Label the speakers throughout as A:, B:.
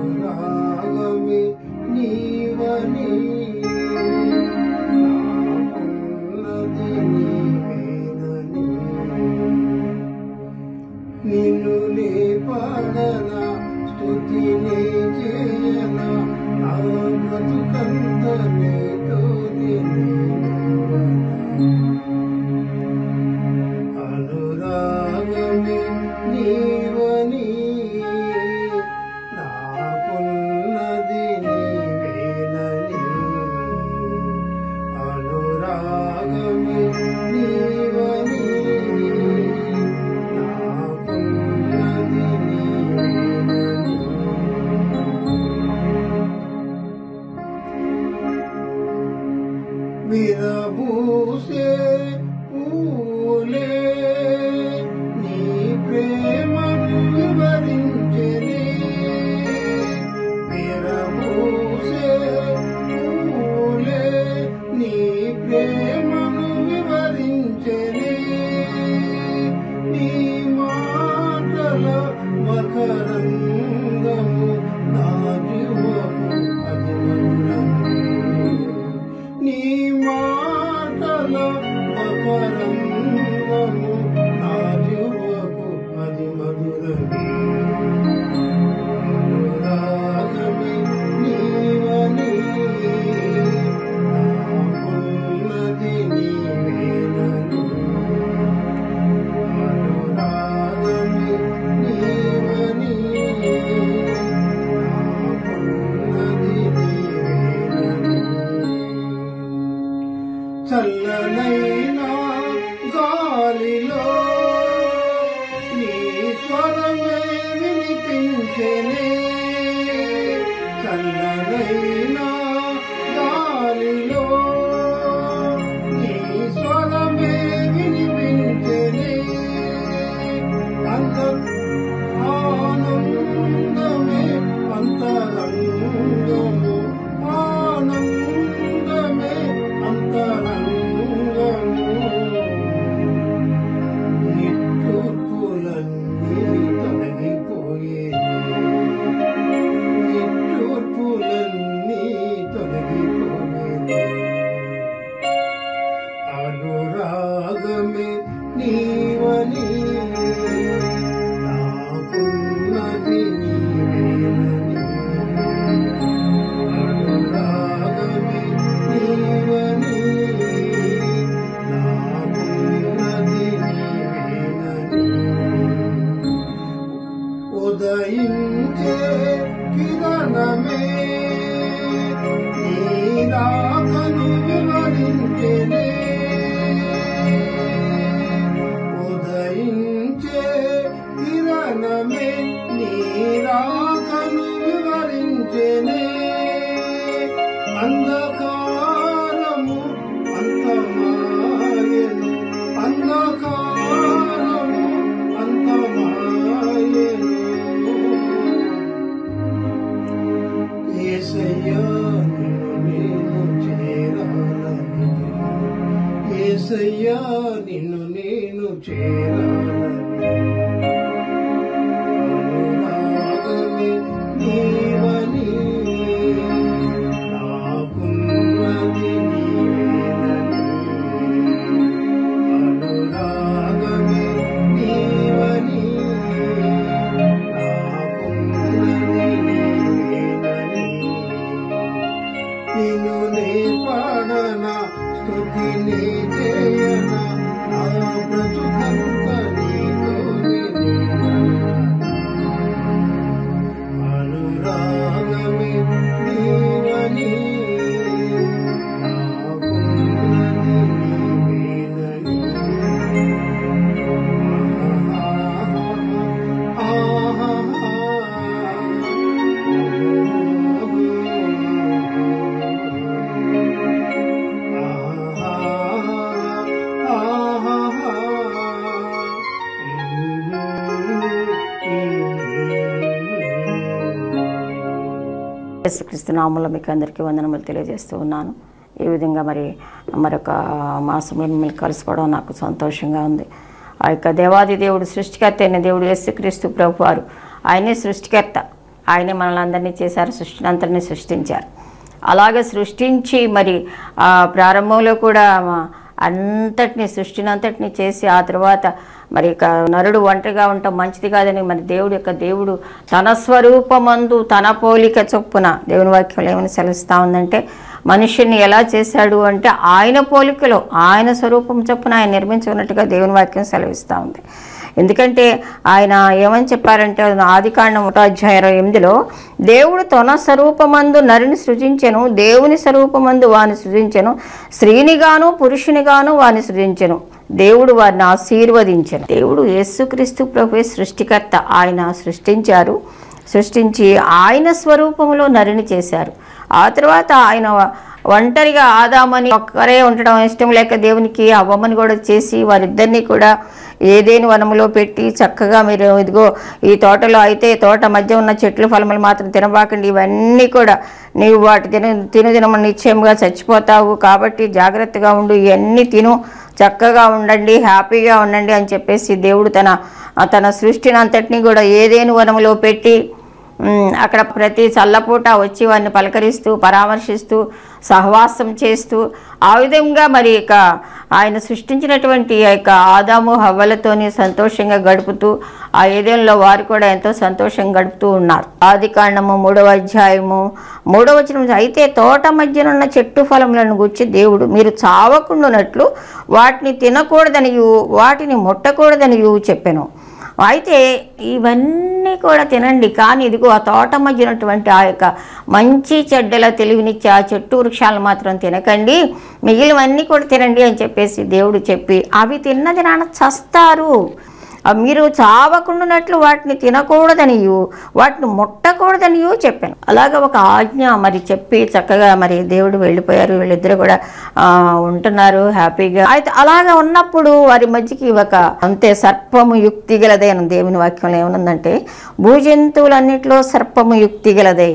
A: అనురాగమే నీవని నాకున్నది నీవేనని నిన్ను నే పాడనా స్తుతిని చేయనా నా బ్రతుకంత నీతోనే అనురాగమే నీవని నాకున్నది నీవేనని అనురాగమే నీవని నాకున్నది నీవేనని విరబూసే పూలే నీ ప్రేమను వివరించెనే విరబూసే పూలే నీ ప్రేమను వివరించెనే నీ మాటల మకరంగము నా జీవము అది మధురము నీ మాటల మకరంగము నా జీవము అది మధురము అనురాగమే నీవని నాకున్నది నీవేనని అనురాగమే నీవని నాకున్నది నీవేనని చల్లనైనా గాలిలో నీ స్వరమే వినిపించెనే చల్లనైనా గాలిలో నీ స్వరమే వినిపించెనే అంత ఆనందమే అంతరంగము ఆనందమే అంతరంగము నిట్టూర్పులన్నీ తొలగిపోయేది నిట్టూర్పులన్నీ తొలగిపోయేది అనురాగమే నీవని నాకున్నది నీవేనని అనురాగమే నీవని నాకున్నది నీవేనని ఉదయించే కిరణమే నీ రాకను వివరించెనే ఉదయించే కిరణమే నీ రాకను వివరించెనే అంధకారము అంతమాయెను అంధకారము అంతమాయెను యేసయ్యా నిన్ను నేను చేరాలని యేసయ్యా నిన్ను నేను చేరాలని అనురాగమే నీవని నాకున్నది నీవేనని అనురాగమే నీవని నాకున్నది నీవేనని నిన్ను నే పాడనా స్తుతిని చేయనా నా బ్రతుకంత నీతోనే అనురాగమే నీవని నాకున్నది నీవేనని
B: యేసుక్రీస్తు నామములో మీకు అందరికీ వందనములు తెలియజేస్తూ ఉన్నాను. ఈ విధంగా మరొక మాసంలో మిమ్మల్ని కలుసుకోవడం నాకు సంతోషంగా ఉంది. ఆ యొక్క దేవాది దేవుడు సృష్టికర్త అయిన దేవుడు యేసుక్రీస్తు ప్రభువారు ఆయనే సృష్టికర్త. ఆయనే మనల్ని అందరినీ చేశారు, సృష్టిని అంతటినీ సృష్టించారు. అలాగే సృష్టించి మరి ప్రారంభంలో కూడా అంతటిని సృష్టిని అంతటిని చేసి ఆ తర్వాత మరి నరుడు ఒంటరిగా ఉండటం మంచిది కాదని మరి దేవుడు తన స్వరూపమందు తన పోలిక చొప్పున దేవుని వాక్యం ఏమని సెలవుస్తూ ఉందంటే మనుషుని ఎలా చేశాడు అంటే ఆయన పోలికలో ఆయన స్వరూపం చొప్పున ఆయన నిర్మించుకున్నట్టుగా దేవుని వాక్యం సెలవిస్తూ ఉంది. ఎందుకంటే ఆయన ఏమని చెప్పారంటే ఆదికాండం 1:28 దేవుడు తన స్వరూపమందు నరుని సృజించెను, దేవుని స్వరూపమందు వాని సృజించెను, స్త్రీనిగాను పురుషునిగాను వాని సృజించెను, దేవుడు వారిని ఆశీర్వదించెను. దేవుడు యేసుక్రీస్తు ప్రభువే సృష్టికర్త. ఆయన సృష్టించి ఆయన స్వరూపంలో నరుని చేశారు. ఆ తర్వాత ఆయన ఒంటరిగా ఆదామని ఒక్కరే ఉండడం ఇష్టం లేక దేవునికి అవ్వమని కూడా చేసి వారిద్దరినీ కూడా ఏదేని వనములో పెట్టి చక్కగా మీరు ఇదిగో ఈ తోటలో అయితే తోట మధ్య ఉన్న చెట్లు ఫలములు మాత్రం తినబాకండి, ఇవన్నీ కూడా నీవు వాటి తినమని నిశ్చయంగా చచ్చిపోతావు కాబట్టి జాగ్రత్తగా ఉండు, ఇవన్నీ తిను, చక్కగా ఉండండి, హ్యాపీగా ఉండండి అని చెప్పేసి దేవుడు తన సృష్టిని అంతటినీ కూడా ఏదేని వనములో పెట్టి అక్కడ ప్రతి చల్లపూట వచ్చి వారిని పలకరిస్తూ పరామర్శిస్తూ సహవాసం చేస్తూ ఆ విధంగా మరి ఇక ఆయన సృష్టించినటువంటి యొక్క ఆదాము హవ్వలతోని సంతోషంగా గడుపుతూ ఆ ఏదేంలో వారు కూడా ఎంతో సంతోషంగా గడుపుతూ ఉన్నారు. ఆదికాండము 3:3 అయితే తోట మధ్యనున్న చెట్టు ఫలములను గురించి దేవుడు మీరు చావకుండానట్లు వాటిని తినకూడదనియు వాటిని ముట్టకూడదనియు చెప్పెను. అయితే ఇవన్నీ కూడా తినండి, కానీ ఇదిగో ఆ తోట మధ్య ఉన్నటువంటి ఆ యొక్క మంచి చెడ్డల తెలివినిచ్చే ఆ చెట్టు వృక్షాలను మాత్రం తినకండి, మిగిలినవన్నీ కూడా తినండి అని చెప్పేసి దేవుడు చెప్పి అవి తిన్నది నాన్న చస్తారు, మీరు చావకుండానట్లు వాటిని తినకూడదనియు వాటిని ముట్టకూడదనియు చెప్పాను. అలాగ ఒక ఆజ్ఞ మరి చెప్పి చక్కగా మరి దేవుడు వెళ్ళిపోయారు. వీళ్ళిద్దరు కూడా ఉంటున్నారు హ్యాపీగా. అయితే అలాగ ఉన్నప్పుడు వారి మధ్యకి ఒక అంతే సర్పము యుక్తి గలదే అని దేవుని వాక్యంలో ఏమనుందంటే భూజంతువులన్నింటిలో సర్పము యుక్తి గలదే.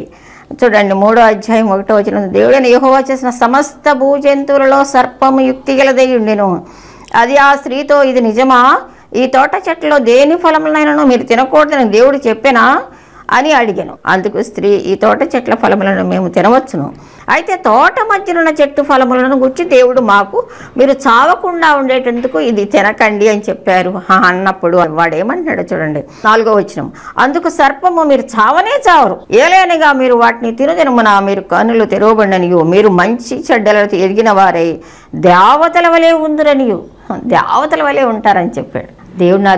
B: చూడండి 3:1 దేవుడైన యెహోవా చేసిన సమస్త భూజంతువులలో సర్పము యుక్తి గలదై ఉండెను. అది ఆ స్త్రీతో ఇది నిజమా, ఈ తోట చెట్టులో దేని ఫలములైనను మీరు తినకూడదని దేవుడు చెప్పినా అని అడిగాను. అందుకు స్త్రీ ఈ తోట చెట్ల ఫలములను మేము తినవచ్చును, అయితే తోట మధ్యనున్న చెట్టు ఫలములను గురించి దేవుడు మాకు మీరు చావకుండా ఉండేటందుకు ఇది తినకండి అని చెప్పారు అన్నప్పుడు వాడేమంటున్నాడు చూడండి 4వ అందుకు సర్పము మీరు చావనే చావరు, ఏలైనగా మీరు వాటిని తినుదినమున మీరు కన్నులు తెరవబడిననియు మీరు మంచి చెడ్డలతో ఎదిగిన వారై దేవతల వలె ఉందురనియు, దేవతల వలె ఉంటారని చెప్పాడు.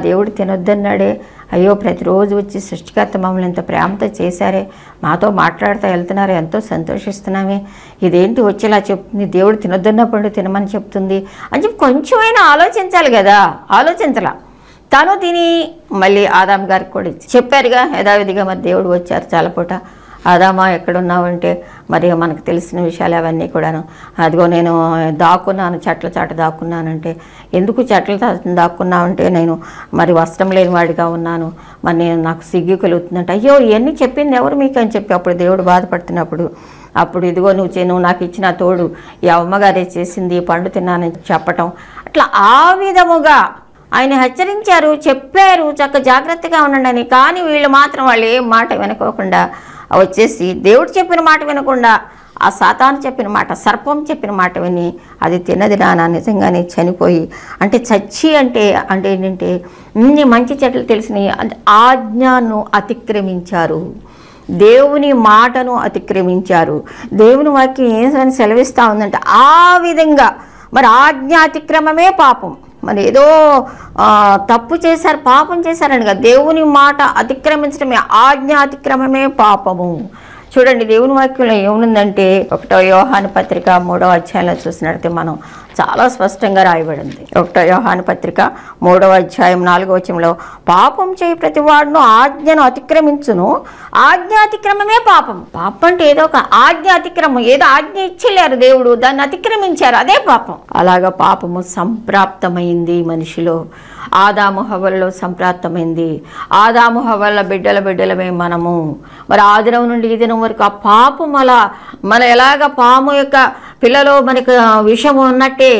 B: దేవుడు తినొద్దన్నాడే, అయ్యో ప్రతిరోజు వచ్చి సృష్టికర్త మమ్మల్ని ఎంత ప్రేమతో చేశారే, మాతో మాట్లాడుతూ వెళ్తున్నారు, ఎంతో సంతోషిస్తున్నామే, ఇదేంటి వచ్చేలా చెప్తుంది, దేవుడు తినొద్దన్నప్పుడు తినమని చెప్తుంది అని చెప్పి కొంచెమైనా ఆలోచించాలి కదా. ఆలోచించలా. తను తిని మళ్ళీ ఆదాం గారికి కూడా చెప్పారుగా యథావిధిగా. మరి దేవుడు వచ్చారు చాలాపూట, ఆదామా ఎక్కడున్నావంటే మరి మనకు తెలిసిన విషయాలు అవన్నీ కూడాను. అదిగో నేను దాక్కున్నాను, చెట్ల చాట దాక్కున్నానంటే ఎందుకు చెట్ల దాక్కున్నావంటే నేను మరి వస్త్రం లేని వాడిగా ఉన్నాను, మరి నాకు సిగ్గు కలుగుతుందంటే అయ్యో ఇవన్నీ చెప్పింది ఎవరు మీకు అని చెప్పి అప్పుడు దేవుడు బాధపడుతున్నప్పుడు అప్పుడు ఇదిగో నువ్వు నాకు ఇచ్చిన తోడు ఈ అమ్మగారే చేసింది, పండు తిన్నానని చెప్పటం, అట్లా ఆ విధముగా ఆయన హెచ్చరించారు, చెప్పారు చక్క జాగ్రత్తగా ఉండండి అని. కానీ వీళ్ళు మాత్రం వాళ్ళు ఏం మాట వినుకోకుండా వచ్చేసి దేవుడు చెప్పిన మాట వినకుండా ఆ సాతాను చెప్పిన మాట, సర్పం చెప్పిన మాట విని అది తిన్నది నాన్న నిజంగానే చనిపోయి, అంటే చచ్చి అంటే ఏంటంటే ఇన్ని మంచి చెట్లు తెలిసినాయి, ఆజ్ఞను అతిక్రమించారు, దేవుని మాటను అతిక్రమించారు. దేవుని వాక్యం ఏం సెలవిస్తూ ఉందంటే ఆ విధంగా మరి ఆజ్ఞ అతిక్రమమే పాపం. మరి ఏదో తప్పు చేశారు, పాపం చేశారని కదా, దేవుని మాట అతిక్రమించడమే, ఆజ్ఞ అతిక్రమమే పాపము. చూడండి దేవుని వాక్యంలో ఏముందంటే 1వ యోహాను పత్రిక 3వ అధ్యాయంలో చూసినట్లయితే మనం చాలా స్పష్టంగా రాయబడింది. 1వ యోహాను పత్రిక 3వ అధ్యాయం 4వ పాపం చేయి ప్రతి వాడును ఆజ్ఞను అతిక్రమించును, ఆజ్ఞ అతిక్రమమే పాపం. పాపం అంటే ఏదో ఒక ఆజ్ఞ అతిక్రమం, ఏదో ఆజ్ఞ ఇచ్చలేరు దేవుడు, దాన్ని అతిక్రమించారు, అదే పాపం. అలాగా పాపము సంప్రాప్తమైంది మనిషిలో, ఆదాము హవ్వలలో సంప్రాప్తమైంది. ఆదాము హవ్వల బిడ్డలమే మనము. మరి ఆ దినం నుండి ఈ దినం వరకు ఆ పాపం అలా మన ఎలాగ పాము యొక్క పిల్లలో మనకు విషం ఉన్నట్టే,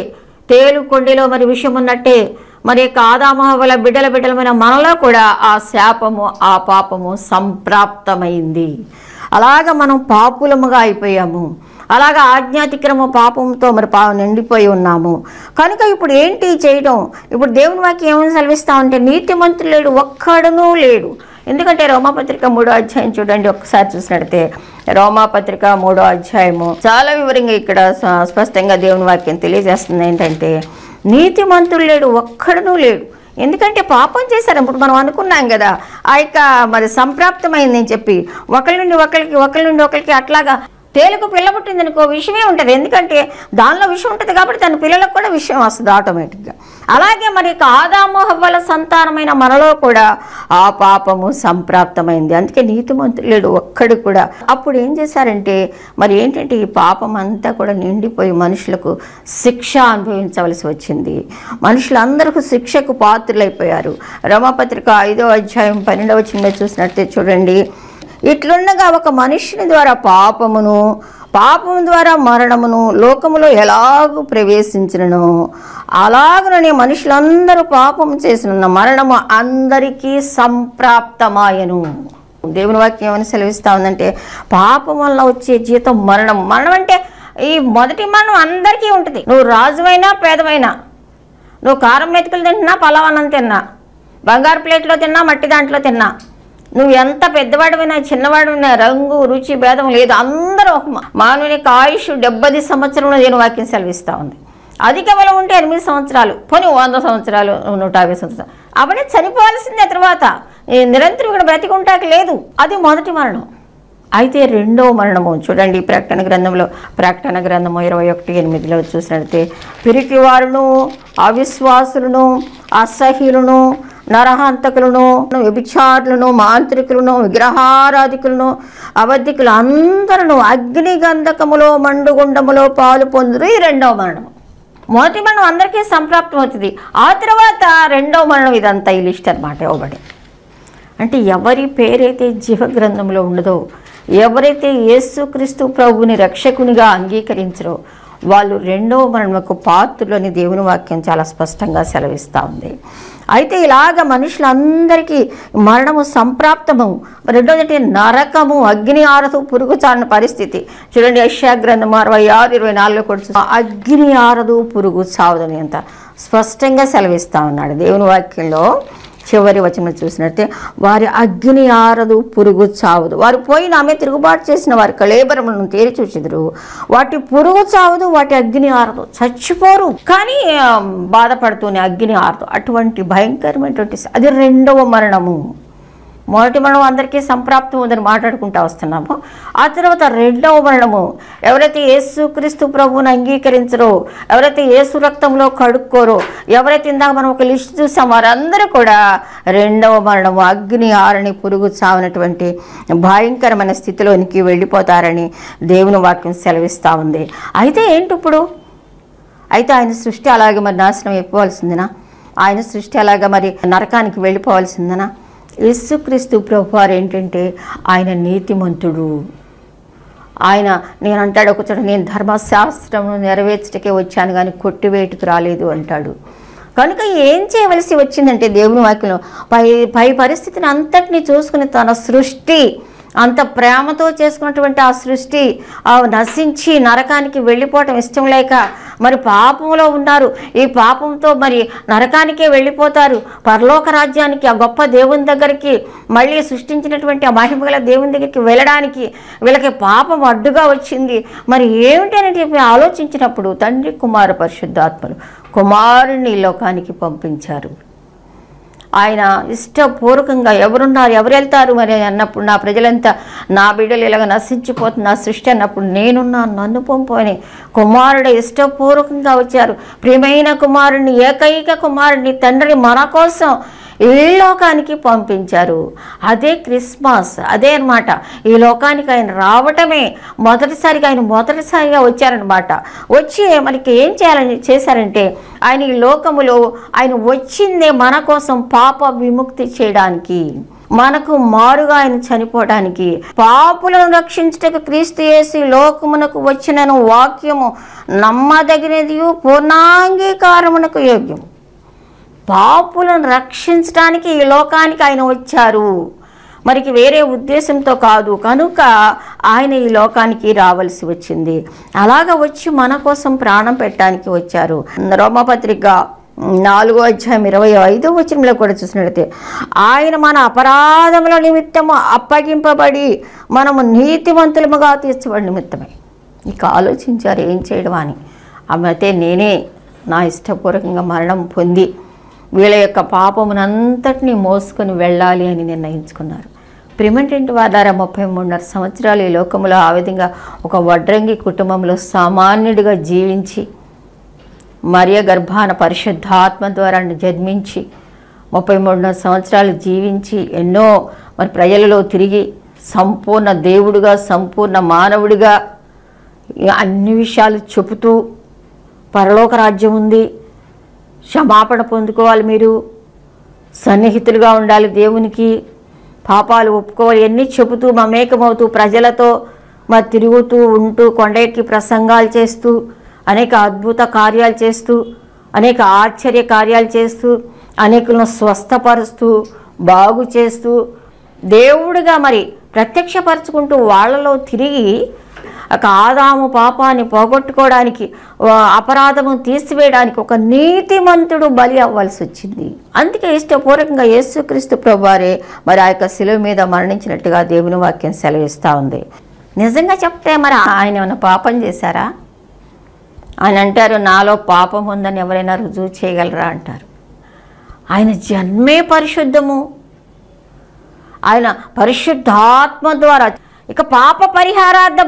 B: తేలు కొండిలో మరి విషం ఉన్నట్టే మరి యొక్క ఆదాము హవ్వల బిడ్డలమైన మనలో కూడా ఆ శాపము ఆ పాపము సంప్రాప్తమైంది. అలాగ మనం పాపులముగా అయిపోయాము. అలాగా ఆజ్ఞాతిక్రమ పాపంతో మరి నిండిపోయి ఉన్నాము. కనుక ఇప్పుడు ఏంటి చేయడం? ఇప్పుడు దేవుని వాక్యం ఏమని సెలవిస్తా ఉంటే నీతిమంతుడు లేడు, ఒక్కడునూ లేడు. ఎందుకంటే రోమాపత్రిక 3వ అధ్యాయం చూడండి, ఒక్కసారి చూసినట్టే రోమాపత్రిక 3వ అధ్యాయము చాలా వివరంగా ఇక్కడ స్పష్టంగా దేవుని వాక్యం తెలియజేస్తుంది. ఏంటంటే నీతిమంతుడు లేడు, ఒక్కడునూ లేడు. ఎందుకంటే పాపం చేశారు. ఇప్పుడు మనం అనుకున్నాం కదా ఆ యొక్క మరి సంప్రాప్తమైందని చెప్పి ఒకరి నుండి ఒకరికి అట్లాగా తేలుకు పిల్ల పుట్టింది అనుకో విషయమే ఉంటుంది. ఎందుకంటే దానిలో విషయం ఉంటుంది కాబట్టి తన పిల్లలకు కూడా విషయం వస్తుంది ఆటోమేటిక్గా. అలాగే మరి ఆదాము హవ్వల సంతానమైన మనలో కూడా ఆ పాపము సంప్రాప్తమైంది. అందుకే నీతిమంతుడు లేడు ఒక్కడు కూడా. అప్పుడు ఏం చేశారంటే మరి ఏంటంటే ఈ పాపం అంతా కూడా నిండిపోయి మనుషులకు శిక్ష అనుభవించవలసి వచ్చింది. మనుషులందరికీ శిక్షకు పాత్రులైపోయారు. రోమాపత్రిక 5వ అధ్యాయం 12వ వచనంలో చూసినట్టే చూడండి, ఇట్లుండగా ఒక మనుష్యుని ద్వారా పాపము ద్వారా మరణమును లోకములో ఎలాగూ ప్రవేశించినను అలాగనే మనుషులందరూ పాపము చేసిన మరణము అందరికీ సంప్రాప్తమాయను. దేవుని వాక్యం ఏమని సెలవిస్తా ఉందంటే పాపం వల్ల వచ్చే జీతం మరణం. మరణం అంటే ఈ మొదటి మరణం అందరికీ ఉంటుంది. నువ్వు రాజువైనా పేదవైనా, నువ్వు కారం మెతుకులు తింటున్నా, పలావన్నం తిన్నా, బంగారు ప్లేట్లో తిన్నా, మట్టి దాంట్లో తిన్నా, నువ్వు ఎంత పెద్దవాడివైనా చిన్నవాడివైనా రంగు రుచి భేదం లేదు, అందరూ ఒక మానవునికి ఆయుష్ 70 సంవత్సరంలో నేను వాక్యం సెలవిస్తూ ఉంది. అధిక బలం ఉంటే 8 సంవత్సరాలు, పోనీ 100 సంవత్సరాలు, 150 సంవత్సరాలు, అవన్నీ చనిపోవాల్సిందే. తర్వాత నిరంతరం ఇక్కడ బ్రతికుంటాక లేదు. అది మొదటి మరణం. అయితే రెండవ మరణము చూడండి, ప్రకటన గ్రంథం 21:8 చూసినట్లయితే పిరికివారును, అవిశ్వాసులను, అసహ్యులను, నరహంతకులను, వ్యభిచారులను, మాంత్రికులను, విగ్రహారాధికులను, అబద్ధికులు అందరూ అగ్ని గంధకములో మండుగుండములో పాలు పొందురు. ఈ రెండవ మరణం. మొదటి మరణం అందరికీ సంప్రాప్తం అవుతుంది. ఆ తర్వాత రెండవ మరణం. ఇదంతా ఈ లిస్ట్ అనమాట ఇవ్వబడి. అంటే ఎవరి పేరైతే జీవ గ్రంథంలో ఉండదో, ఎవరైతే యేసుక్రీస్తు ప్రభుని రక్షకునిగా అంగీకరించరో వాళ్ళు రెండవ మరణముకు పాత్రులని దేవుని వాక్యం చాలా స్పష్టంగా సెలవిస్తూ ఉంది. అయితే ఇలాగ మనుషులందరికీ మరణము సంప్రాప్తము. రెండోది నరకము, అగ్ని ఆరదు, పురుగు చారిన పరిస్థితి. చూడండి యెషయా గ్రంథం 66:24 కూడా అగ్ని ఆరదు, పురుగు చావదని అంత స్పష్టంగా సెలవిస్తూ ఉన్నాడు దేవుని వాక్యంలో. చివరి వచనం చూసినట్టే వారి అగ్ని ఆరదు, పురుగు చావదు. వారు పోయిన ఆమె తిరుగుబాటు చేసిన వారి కళేబరములను తేరి చూచెదరు. వాటి పురుగు చావదు, వాటి అగ్ని ఆరదు. చచ్చిపోరు కానీ బాధపడుతూనే అగ్ని ఆరదు. అటువంటి భయంకరమైనటువంటి అది రెండవ మరణము. మొదటి మరణం అందరికీ సంప్రాప్తం ఉందని మాట్లాడుకుంటూ వస్తున్నాము. ఆ తర్వాత రెండవ మరణము, ఎవరైతే యేసుక్రీస్తు ప్రభువుని అంగీకరించరో, ఎవరైతే యేసు రక్తంలో కడుక్కోరో, ఎవరైతే ఇందాక మనం ఒక లిస్ట్ చూసాం వారందరూ కూడా రెండవ మరణము, అగ్ని ఆరని, పురుగు చావనటువంటి భయంకరమైన స్థితిలోనికి వెళ్ళిపోతారని దేవుని వాక్యం సెలవిస్తూ ఉంది. అయితే ఏంటి ఇప్పుడు? అయితే ఆయన సృష్టి అలాగే మరి నాశనం అయిపోవాల్సిందినా? ఆయన సృష్టి అలాగా మరి నరకానికి వెళ్ళిపోవాల్సిందనా? యేసుక్రీస్తు ప్రభువారు ఏంటంటే ఆయన నీతిమంతుడు. ఆయన నేను అంటాడు ఒక చోట, నేను ధర్మశాస్త్రం నెరవేర్చటకే వచ్చాను కానీ కొట్టివేటుకు రాలేదు అంటాడు. కనుక ఏం చేయవలసి వచ్చిందంటే దేవుని వాక్యంలో పై పరిస్థితిని అంతటినీ చూసుకుని తన సృష్టి అంత ప్రేమతో చేసుకున్నటువంటి ఆ సృష్టి నశించి నరకానికి వెళ్ళిపోవటం ఇష్టం లేక మరి పాపంలో ఉన్నారు. ఈ పాపంతో మరి నరకానికే వెళ్ళిపోతారు. పరలోక రాజ్యానికి ఆ గొప్ప దేవుని దగ్గరికి మళ్ళీ సృష్టించినటువంటి ఆ మహిమగల దేవుని దగ్గరికి వెళ్ళడానికి వీళ్ళకి పాపం అడ్డుగా వచ్చింది. మరి ఏమిటి అని చెప్పి ఆలోచించినప్పుడు తండ్రి కుమార పరిశుద్ధాత్మలు కుమారుని లోకానికి పంపించారు. ఆయన ఇష్టపూర్వకంగా ఎవరున్నారు, ఎవరు వెళ్తారు మరి అన్నప్పుడు, నా ప్రజలంతా నా బిడ్డలు ఇలాగ నశించిపోతుంది నా సృష్టి అన్నప్పుడు, నేనున్నాను నన్ను పంపు అని కుమారుడు ఇష్టపూర్వకంగా వచ్చారు. ప్రియమైన కుమారుడిని, ఏకైక కుమారుడిని తండ్రిని మన కోసం ఈ లోకానికి పంపించారు. అదే క్రిస్మస్, అదే అన్నమాట. ఈ లోకానికి ఆయన రావటమే మొదటిసారిగా వచ్చారనమాట. వచ్చి మనకి ఏం చేశారంటే ఆయన ఈ లోకములో ఆయన వచ్చిందే మన కోసం పాప విముక్తి చేయడానికి, మనకు మారుగా ఆయన చనిపోవడానికి, పాపులను రక్షించుటకు క్రీస్తు యేసు లోకమునకు వచ్చిన వాక్యము నమ్మదగినది, పూర్ణాంగీకారమునకు యోగ్యం. పాపులను రక్షించడానికి ఈ లోకానికి ఆయన వచ్చారు, మరికి వేరే ఉద్దేశంతో కాదు. కనుక ఆయన ఈ లోకానికి రావాల్సి వచ్చింది. అలాగ వచ్చి మన కోసం ప్రాణం పెట్టడానికి వచ్చారు. రోమపత్రిక 4:25 కూడా చూసినట్లయితే, ఆయన మన అపరాధముల నిమిత్తము అప్పగింపబడి మనము నీతివంతులముగా తీర్చబడి నిమిత్తమే. ఇక ఆలోచించారు ఏం చేయడం అని. అయితే నేనే నా ఇష్టపూర్వకంగా మరణం పొంది వీళ్ళ యొక్క పాపమునంతటినీ మోసుకొని వెళ్ళాలి అని నిర్ణయించుకున్నారు. ప్రిమెంటెంట్ వాడారా 33.5 సంవత్సరాలు ఈ లోకంలో ఆ విధంగా ఒక వడ్రంగి కుటుంబంలో సామాన్యుడిగా జీవించి, మరియ గర్భాన పరిశుద్ధాత్మ ద్వారా జన్మించి 33 సంవత్సరాలు జీవించి ఎన్నో మరి ప్రజలలో తిరిగి సంపూర్ణ దేవుడిగా సంపూర్ణ మానవుడిగా అన్ని విషయాలు చెబుతూ, పరలోక రాజ్యం ఉంది, క్షమాపణ పొందుకోవాలి, మీరు సన్నిహితులుగా ఉండాలి దేవునికి, పాపాలు ఒప్పుకోవాలి, అన్నీ చెబుతూ మమేకమవుతూ ప్రజలతో మరి తిరుగుతూ ఉంటూ కొండ ఎక్కి ప్రసంగాలు చేస్తూ అనేక అద్భుత కార్యాలు చేస్తూ అనేక ఆశ్చర్య కార్యాలు చేస్తూ అనేకులను స్వస్థపరుస్తూ బాగు చేస్తూ దేవుడిగా మరి ప్రత్యక్షపరచుకుంటూ వాళ్ళలో తిరిగి ఒక ఆదాము పాపాన్ని పోగొట్టుకోవడానికి, అపరాధము తీసివేయడానికి ఒక నీతిమంతుడు బలి అవ్వాల్సి వచ్చింది. అందుకే ఇష్టపూర్వకంగా యేసుక్రీస్తు ప్రభువారే మరి ఆ యొక్క శిలువ మీద మరణించినట్టుగా దేవుని వాక్యం సెలవిస్తూ ఉంది. నిజంగా చెప్తే మరి ఆయన ఏమైనా పాపం చేశారా? ఆయన అంటారు, నాలో పాపం ఉందని ఎవరైనా రుజువు చేయగలరా అంటారు. ఆయన జన్మే పరిశుద్ధము, ఆయన పరిశుద్ధాత్మ ద్వారా ఇక పాప పరిహారార్థ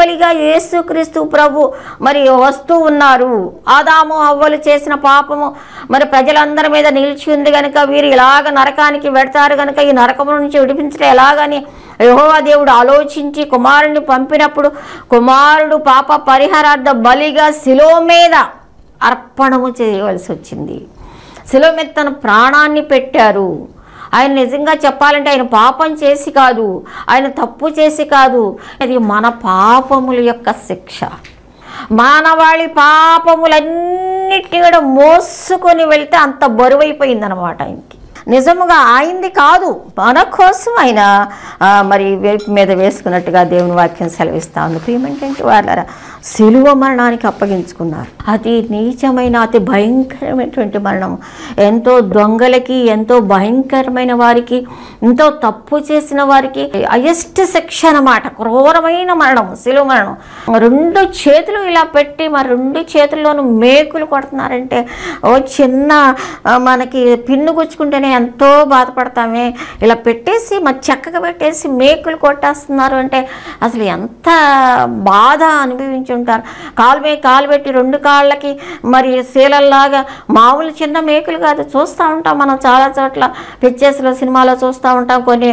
B: బలిగా యేసుక్రీస్తు ప్రభు మరి వస్తూ ఉన్నారు. ఆదాము హవ్వలు చేసిన పాపము మరి ప్రజలందరి మీద నిలిచి ఉంది కనుక వీరు ఇలాగ నరకానికి వెడతారు కనుక ఈ నరకము నుంచి విడిపించడం ఎలాగని యెహోవా దేవుడు ఆలోచించి కుమారుని పంపినప్పుడు కుమారుడు పాప పరిహారార్థ బలిగా శిలువ మీద అర్పణము చేయవలసి వచ్చింది. శిలువ మీద తన ప్రాణాన్ని పెట్టారు. ఆయన నిజంగా చెప్పాలంటే ఆయన పాపం చేసి కాదు, ఆయన తప్పు చేసి కాదు, అది మన పాపముల యొక్క శిక్ష. మానవాళి పాపములన్నిటినీ కూడా మోసుకొని వెళ్తే అంత బరువైపోయిందనమాట ఆయనకి. నిజముగా ఆయనది కాదు, మన కోసం ఆయన మరి వేపు మీద వేసుకున్నట్టుగా దేవుని వాక్యం సెలవిస్తూ ఉంది. ప్రియమేంటంటే వాళ్ళరా శిలువ మరణానికి అప్పగించుకున్నారు. అతి నీచమైన అతి భయంకరమైనటువంటి మరణం. ఎంతో దొంగలకి, ఎంతో భయంకరమైన వారికి, ఎంతో తప్పు చేసిన వారికి హైయెస్ట్ శిక్ష అన్నమాట. క్రూరమైన మరణం శిలువ మరణం. 2 చేతులు ఇలా పెట్టి మరి 2 చేతుల్లోనూ మేకులు కొడుతున్నారంటే ఓ చిన్న మనకి పిన్ను గుచ్చుకుంటేనే ఎంతో బాధపడతామే. ఇలా పెట్టేసి మరి చక్కగా పెట్టేసి మేకులు కొట్టేస్తున్నారు అంటే అసలు ఎంత బాధ అనిపించి ఉంటారు. కాలు మీద కాలు పెట్టి 2 కాళ్ళకి మరి శీలల్లాగా మామూలు చిన్న మేకులు కాదు. చూస్తూ ఉంటాం మనం చాలా చోట్ల, పిక్చర్స్లో సినిమాలో చూస్తూ ఉంటాం, కొన్ని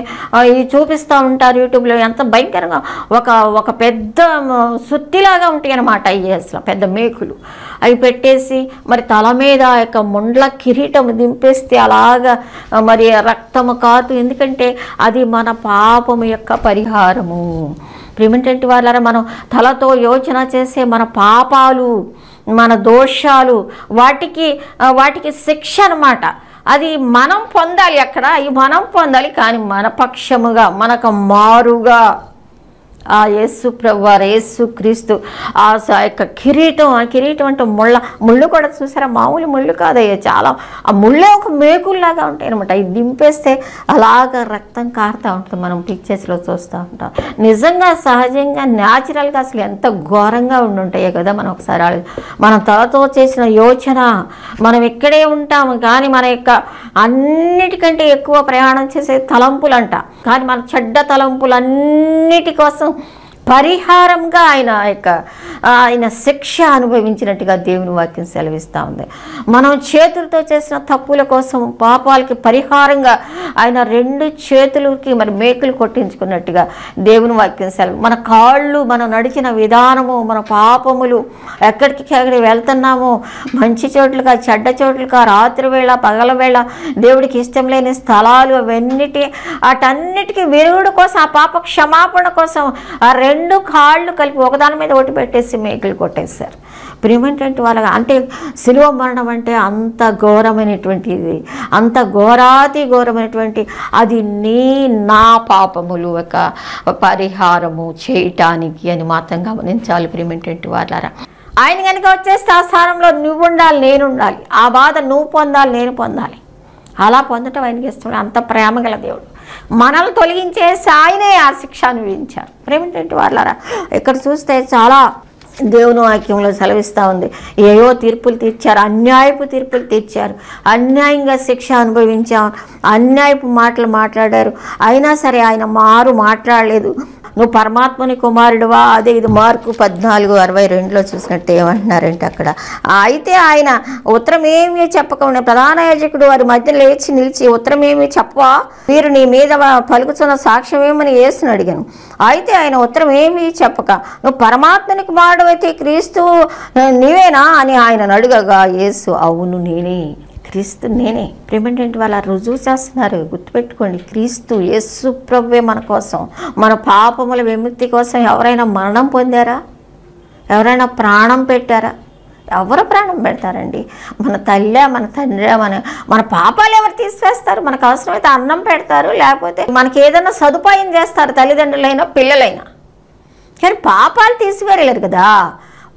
B: ఇవి చూపిస్తూ ఉంటారు యూట్యూబ్లో. ఎంత భయంకరంగా ఒక పెద్ద సుత్తిలాగా ఉంటాయి అన్నమాట. అవి అసలు పెద్ద మేకులు అవి పెట్టేసి మరి తల మీద ఆ యొక్క ముండ్ల కిరీటం దింపేస్తే అలాగా మరి రక్తము కాదు. ఎందుకంటే అది మన పాపము యొక్క పరిహారము. ప్రియమైనటువంటి వాళ్ళారా, మనం తలతో యోచన చేసే మన పాపాలు, మన దోషాలు, వాటికి శిక్ష అన్నమాట. అది మనం పొందాలి. అక్కడ అవి మనం పొందాలి. కానీ మన పక్షముగా, మనకు మారుగా ఆ యేసు ప్రభువారు యేసు క్రీస్తు ఆ యొక్క కిరీటం అంటే ముళ్ళు కూడా చూసారా, మామూలు ముళ్ళు కాదయ్యా, చాలా ఆ ముళ్ళే ఒక మేకుల్లాగా ఉంటాయి అనమాట. ఇది దింపేస్తే అలాగ రక్తం కారుతూ ఉంటుంది. మనం పిక్చర్స్లో చూస్తూ ఉంటాం. నిజంగా సహజంగా న్యాచురల్గా అసలు ఎంత ఘోరంగా ఉండుంటాయో కదా. మనం ఒకసారి మనం తలతో చేసిన యోచన, మనం ఇక్కడే ఉంటాము కానీ మన యొక్క అన్నిటికంటే ఎక్కువ ప్రయాణం చేసే తలంపులంట. కానీ మన చెడ్డ తలంపులన్నిటి కోసం పరిహారంగా ఆయన శిక్ష అనుభవించినట్టుగా దేవుని వాక్యం సెలవిస్తూ ఉంది. మనం చేతులతో చేసిన తప్పుల కోసం, పాపాలకి పరిహారంగా ఆయన 2 చేతులకి మరి మేకులు కొట్టించుకున్నట్టుగా దేవుని వాక్యం సెలవు. మన కాళ్ళు, మనం నడిచిన విధానము, మన పాపములు, ఎక్కడికి వెళ్తున్నామో, మంచి చోట్లుగా చెడ్డ చోట్లుగా, రాత్రి వేళ పగల వేళ, దేవుడికి ఇష్టం లేని స్థలాలు, అవన్నిటి వాటన్నిటికీ విరుగుడు కోసం, ఆ పాప క్షమాపణ కోసం ఆ 2 కాళ్ళు కలిపి ఒకదాని మీద ఒకటి పెట్టేసి మేకులు కొట్టేశారు. ప్రియమైనటువంటి వాళ్ళగా అంటే శిలువ మరణం అంటే అంత ఘోరమైనటువంటిది, అంత ఘోరాతి ఘోరమైనటువంటి అది నా పాపములు ఒక పరిహారము చేయటానికి అని మాత్రం గమనించాలి. ప్రియమైనటువంటి వాళ్ళారా, ఆయన కనుక వచ్చేస్తే ఆ స్థానంలో నువ్వు ఉండాలి, నేను ఉండాలి, ఆ బాధ నువ్వు పొందాలి, నేను పొందాలి. అలా పొందటం ఆయనకి ఇస్తున్నాడు. అంత ప్రేమ గల దేవుడు. మనల్ని తొలగించేసి ఆయనే ఆ శిక్ష అనుభవించారు. ప్రేమేంటంటే వాళ్ళారా, ఇక్కడ చూస్తే చాలా దేవుని వాక్యంలో సెలవిస్తూ ఉంది. ఏవో తీర్పులు తీర్చారు, అన్యాయపు తీర్పులు తీర్చారు, అన్యాయంగా శిక్ష అనుభవించాం, అన్యాయపు మాటలు మాట్లాడారు. అయినా సరే ఆయన మాట్లాడలేదు. నువ్వు పరమాత్మని కుమారుడువా, అదే ఇది మార్కు 14:62 చూసినట్టు ఏమంటున్నారంటే అక్కడ. అయితే ఆయన ఉత్తరం ఏమీ చెప్పకుండా ప్రధాన యాజకుడు వారి మధ్య లేచి నిలిచి, ఉత్తరం ఏమీ చెప్పవా, వీరు నీ మీద పలుకుతున్న సాక్ష్యం ఏమని యేసుని అడిగాను. అయితే ఆయన ఉత్తరం ఏమీ చెప్పక, నువ్వు పరమాత్మని కుమారుడు అయితే క్రీస్తు నీవేనా అని ఆయన అడుగగా యేసు అవును నేనే, క్రీస్తు నేనే. ప్రేమేంటంటే వాళ్ళ రుజువు చేస్తున్నారు. గుర్తుపెట్టుకోండి, క్రీస్తు యేసు ప్రభువే మన కోసం, మన పాపముల విముక్తి కోసం ఎవరైనా మరణం పొందారా? ఎవరైనా ప్రాణం పెట్టారా? ఎవరు ప్రాణం పెడతారండి? మన తల్లి, మన తండ్రి, మన పాపాలు ఎవరు తీసివేస్తారు? మనకు అవసరమైతే అన్నం పెడతారు, లేకపోతే మనకి ఏదైనా సదుపాయం చేస్తారు, తల్లిదండ్రులైనా పిల్లలైనా. కానీ పాపాలు తీసివేయలేరు కదా.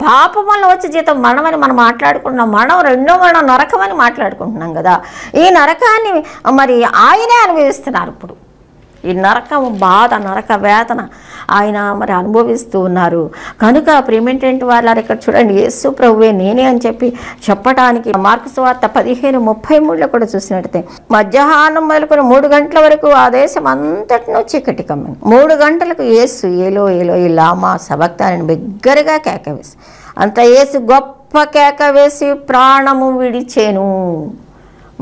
B: పాపం వల్ల వచ్చే జీతం మరణమని మనం మాట్లాడుకుంటున్నాం. రెండో మరణం నరకమని మాట్లాడుకుంటున్నాం కదా. ఈ నరకాన్ని మరి ఆయనే అనుభవిస్తున్నారు. ఇప్పుడు ఈ నరకం బాధ, నరక వేదన ఆయన మరి అనుభవిస్తూ ఉన్నారు. కనుక ప్రేమేంటంటే వాళ్ళు ఇక్కడ చూడండి, యేసు ప్రభువే నేనే అని చెప్పడానికి మార్కు సువార్త 15:33 కూడా చూసినట్టయితే, మధ్యాహ్నం మొదలుకొని 3 గంటల వరకు ఆ దేశం అంతటినూ చీకటి కమ్మింది. 3 గంటలకు యేసు ఏలో ఏలో ఈ లామా సబక్తాని బిగ్గరగా కేక వేసి, అంత యేసు గొప్ప కేక వేసి ప్రాణము విడిచేను.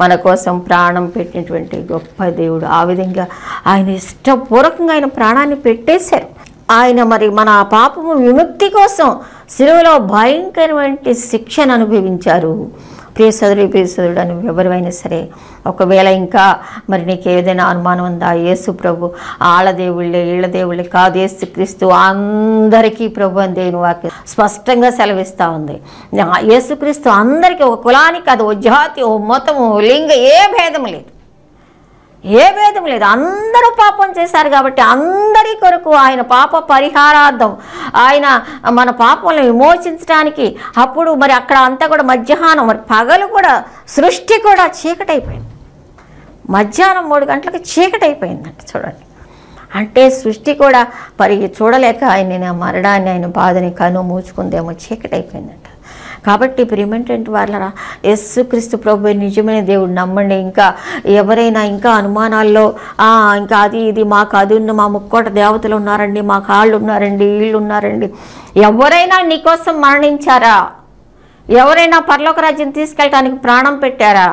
B: మన కోసం ప్రాణం పెట్టినటువంటి గొప్ప దేవుడు. ఆ విధంగా ఆయన ఇష్టపూర్వకంగా ఆయన ప్రాణాన్ని పెట్టేశారు. ఆయన మరి మన పాపము విముక్తి కోసం శిలువలో భయంకరమైన శిక్షను అనుభవించారు. ప్రియ సోదరుడు అని ఎవరైనా సరే, ఒకవేళ ఇంకా మరి నీకు ఏదైనా అనుమానం ఉందా? యేసు ప్రభు ఆళ్ళ దేవుళ్ళే ఈళ్ళ దేవుళ్ళే కాదు, యేసు క్రీస్తు అందరికీ ప్రభు అని దేవుని వాక్యం స్పష్టంగా సెలవిస్తూ ఉంది. యేసుక్రీస్తు అందరికీ, ఒక కులానికి కాదు, ఓ జాతి, ఓ మతము, ఓ లింగ, ఏ భేదం లేదు, ఏ భేదం లేదు. అందరూ పాపం చేశారు కాబట్టి అందరి కొరకు ఆయన పాప పరిహారార్థం, ఆయన మన పాపంలో విమోచించడానికి. అప్పుడు మరి అక్కడ అంతా కూడా మధ్యాహ్నం, మరి పగలు కూడా, సృష్టి కూడా చీకటి అయిపోయింది. మధ్యాహ్నం 3 గంటలకు చీకటి అయిపోయిందంట. చూడండి, అంటే సృష్టి కూడా మరి చూడలేక ఆయన మరణాన్ని, ఆయన బాధని కను మూచుకుందేమో, చీకటి అయిపోయిందంట. కాబట్టి ప్రియమైనటువంటి వాళ్ళరా, యేసుక్రీస్తు ప్రభు నిజమైన దేవుడు నమ్మండి. ఇంకా ఎవరైనా ఇంకా అనుమానాల్లో ఇంకా అది ఇది మాకు అది ఉన్న, మా ముక్కోట దేవతలు ఉన్నారండి, మా కాళ్ళు ఉన్నారండి, వీళ్ళు ఉన్నారండి, ఎవరైనా నీకోసం మరణించారా? ఎవరైనా పరలోక రాజ్యం తీసుకెళ్ళటానికి ప్రాణం పెట్టారా?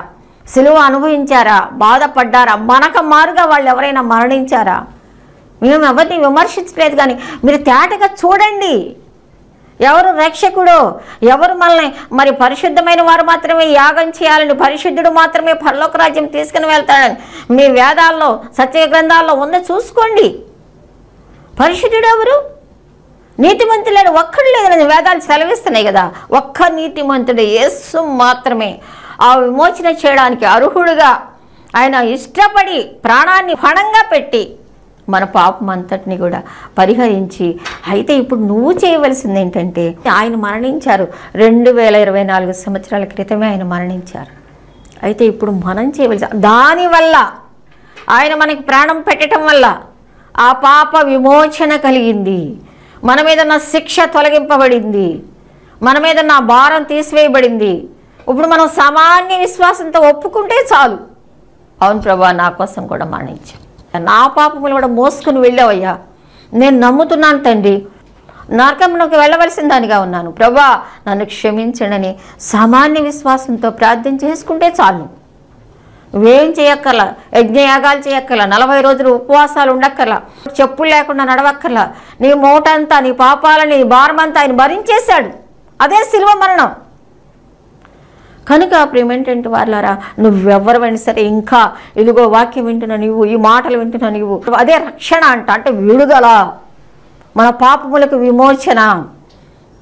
B: సిలువ అనుభవించారా? బాధపడ్డారా? మనకు మారుగా వాళ్ళు ఎవరైనా మరణించారా? మేము ఎవరిని విమర్శించలేదు, కానీ మీరు తేటగా చూడండి. ఎవరు రక్షకుడు, ఎవరు మనల్ని మరి పరిశుద్ధమైన వారు మాత్రమే యాగం చేయాలని, పరిశుద్ధుడు మాత్రమే పరలోక రాజ్యం తీసుకుని వెళ్తాడని మీ వేదాల్లో, సత్య గ్రంథాల్లో ఉంది, చూసుకోండి. పరిశుద్ధుడు ఎవరు? నీతిమంతులేడు ఒక్కడు లేదని వేదాలు సెలవిస్తున్నాయి కదా. ఒక్క నీతిమంతుడు యేసు మాత్రమే ఆ విమోచన చేయడానికి అర్హుడుగా, ఆయన ఇష్టపడి ప్రాణాన్ని పణంగా పెట్టి మన పాపం అంతటిని కూడా పరిహరించి. అయితే ఇప్పుడు నువ్వు చేయవలసింది ఏంటంటే, ఆయన మరణించారు 2024 సంవత్సరాల క్రితమే ఆయన మరణించారు. అయితే ఇప్పుడు మనం చేయవలసి, దానివల్ల ఆయన మనకి ప్రాణం పెట్టడం వల్ల ఆ పాప విమోచన కలిగింది, మన మీద నా శిక్ష తొలగింపబడింది, మన మీద నా భారం తీసివేయబడింది. ఇప్పుడు మనం సామాన్య విశ్వాసంతో ఒప్పుకుంటే చాలు, అవును ప్రభా నా కోసం కూడా మరణించాం, నా పాపములు కూడా మోసుకుని వెళ్ళావయ్యా, నేను నమ్ముతున్నాను తండ్రి, నరకంలోకి వెళ్ళవలసిన దానిగా ఉన్నాను ప్రభా, నన్ను క్షమించండి సామాన్య విశ్వాసంతో ప్రార్థన చేసుకుంటే చాలు. నువ్వేం చేయక్కర్లా, యజ్ఞయాగాలు చేయక్కర్లా, 40 రోజులు ఉపవాసాలు ఉండక్కర్లా, చెప్పులు లేకుండా నడవక్కర్లా. నీ మూటంతా, నీ పాపాలని, భారమంతా ఆయన భరించేశాడు. అదే శిలువ మరణం. కనుక ప్రియమేంటంటే వాళ్ళారా, నువ్వెవరైనా సరే ఇంకా ఇదిగో వాక్యం వింటున్నా నీవు, ఈ మాటలు వింటున్నా నీవు, అదే రక్షణ అంటే విడుదల. మన పాపములకు విమోచన,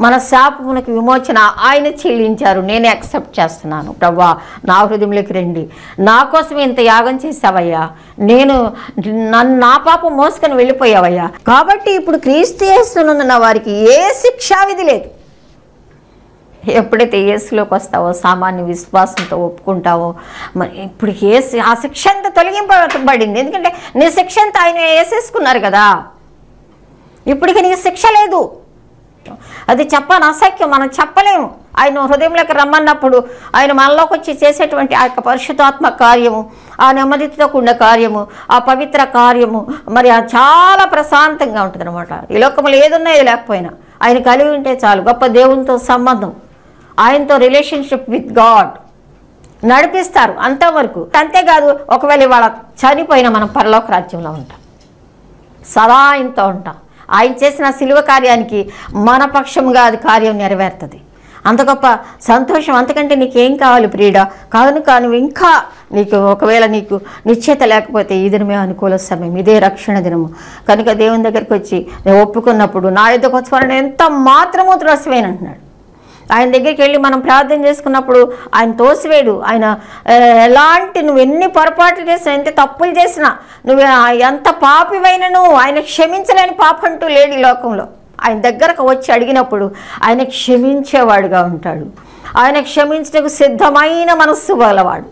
B: మన శాపములకు విమోచన ఆయన చెల్లించారు. నేను యాక్సెప్ట్ చేస్తున్నాను ప్రభువా, నా హృదయంలోకి రండి, నా కోసం ఇంత యాగం చేసావయ్యా, నా పాపం మోసుకొని వెళ్ళిపోయావయ్యా. కాబట్టి ఇప్పుడు క్రీస్తు యేసునందున్న వారికి ఏ శిక్షా విధి లేదు. ఎప్పుడైతే యేసులోకి వస్తావో, సామాన్య విశ్వాసంతో ఒప్పుకుంటావో, మరి ఇప్పుడు ఆ శిక్ష అంతా తొలగింపబడింది. ఎందుకంటే నీ శిక్ష అంతా ఆయన వేసేసుకున్నారు కదా. ఇప్పటికి నీకు శిక్ష లేదు. అది చెప్పని అసఖ్యం, మనం చెప్పలేము. ఆయన హృదయంలోకి రమ్మన్నప్పుడు ఆయన మనలోకి వచ్చి చేసేటువంటి ఆ యొక్క పరిశుద్ధాత్మ కార్యము, ఆ నెమ్మదితో కూడిన కార్యము, ఆ పవిత్ర కార్యము, మరి చాలా ప్రశాంతంగా ఉంటుంది అనమాట. ఈ లోకంలో ఏదున్నా ఏది లేకపోయినా ఆయన కలిగి ఉంటే చాలు. గొప్ప దేవునితో సంబంధం, ఆయనతో రిలేషన్షిప్ విత్ గాడ్ నడిపిస్తారు అంతవరకు. అంతేకాదు, ఒకవేళ ఇవాళ చనిపోయినా మనం పరలోక రాజ్యంలో ఉంటాం, సదా ఆయనతో ఉంటాం. ఆయన చేసిన శిలువ కార్యానికి మన పక్షంగా అది కార్యం నెరవేరుతుంది. అంత గొప్ప సంతోషం. అంతకంటే నీకేం కావాలి ప్రియుడా? కనుక నువ్వు ఇంకా ఒకవేళ నీకు నిశ్చయిత లేకపోతే ఈ దినమే అనుకూల సమయం, ఇదే రక్షణ దినము. కనుక దేవుని దగ్గరికి వచ్చి నేను ఒప్పుకున్నప్పుడు నా యుద్ధకు వచ్చి ఎంత మాత్రమూ త్రోసివేయను అంటున్నాడు. ఆయన దగ్గరికి వెళ్ళి మనం ప్రార్థన చేసుకున్నప్పుడు ఆయన తోసివేడు. ఆయన నువ్వు ఎన్ని పొరపాట్లు చేసినా, ఎంత తప్పులు చేసినా, నువ్వు ఎంత పాపివైనను ఆయన క్షమించలేని పాపం అంటూ లేడు ఈ లోకంలో. ఆయన దగ్గరకు వచ్చి అడిగినప్పుడు ఆయన క్షమించేవాడుగా ఉంటాడు. ఆయన క్షమించడానికి సిద్ధమైన మనస్సు గలవాడు.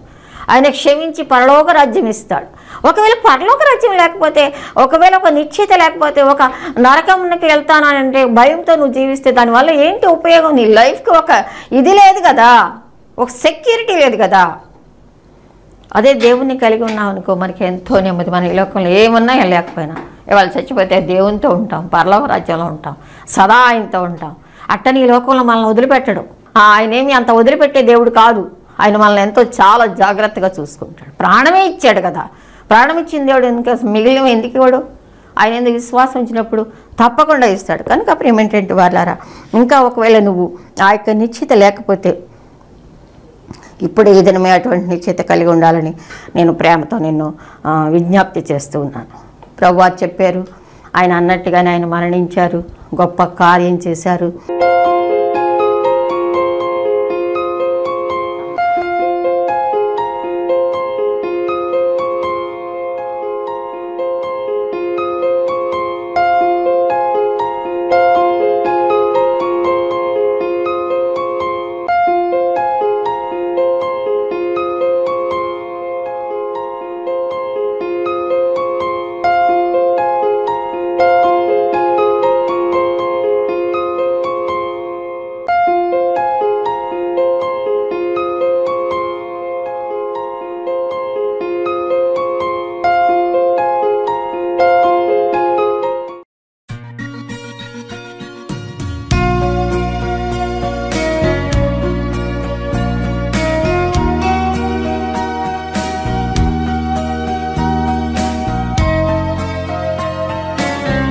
B: ఆయన క్షమించి పరలోక రాజ్యం ఇస్తాడు. ఒకవేళ పరలోక రాజ్యం లేకపోతే, ఒకవేళ ఒక నిశ్చిత లేకపోతే, ఒక నరకంకి వెళ్తానంటే భయంతో నువ్వు జీవిస్తే దానివల్ల ఏంటి ఉపయోగం? నీ లైఫ్కి ఒక ఇది లేదు కదా, ఒక సెక్యూరిటీ లేదు కదా. అదే దేవుణ్ణి కలిగి ఉన్నాం అనుకో, మనకి ఎంతో నెమ్మది. మన ఈ లోకంలో ఏమున్నా లేకపోయినా, ఇవాళ చచ్చిపోతే దేవునితో ఉంటాం, పరలోక రాజ్యంలో ఉంటాం, సదా ఆయనతో ఉంటాం. అట్టని ఈ లోకంలో మనల్ని వదిలిపెట్టడం. ఆయన ఏమి అంత వదిలిపెట్టే దేవుడు కాదు. ఆయన మనల్ని ఎంతో చాలా జాగ్రత్తగా చూసుకుంటాడు. ప్రాణమే ఇచ్చాడు కదా. ప్రాణం ఇచ్చిన దేవుడు ఎందుకు మిగిలిన ఎందుకు ఇవ్వడు? ఆయన ఎందుకు విశ్వాసం ఇచ్చినప్పుడు తప్పకుండా ఇస్తాడు. కనుక ప్రేమేంటంటే వాళ్ళారా, ఇంకా ఒకవేళ నువ్వు ఆ యొక్క నిశ్చిత లేకపోతే ఇప్పుడు ఈ దినమే అటువంటి నిశ్చిత కలిగి ఉండాలని నేను ప్రేమతో నిన్ను విజ్ఞప్తి చేస్తూ ఉన్నాను. ప్రభువా చెప్పారు, ఆయన అన్నట్టుగానే ఆయన మరణించారు, గొప్ప కార్యం చేశారు.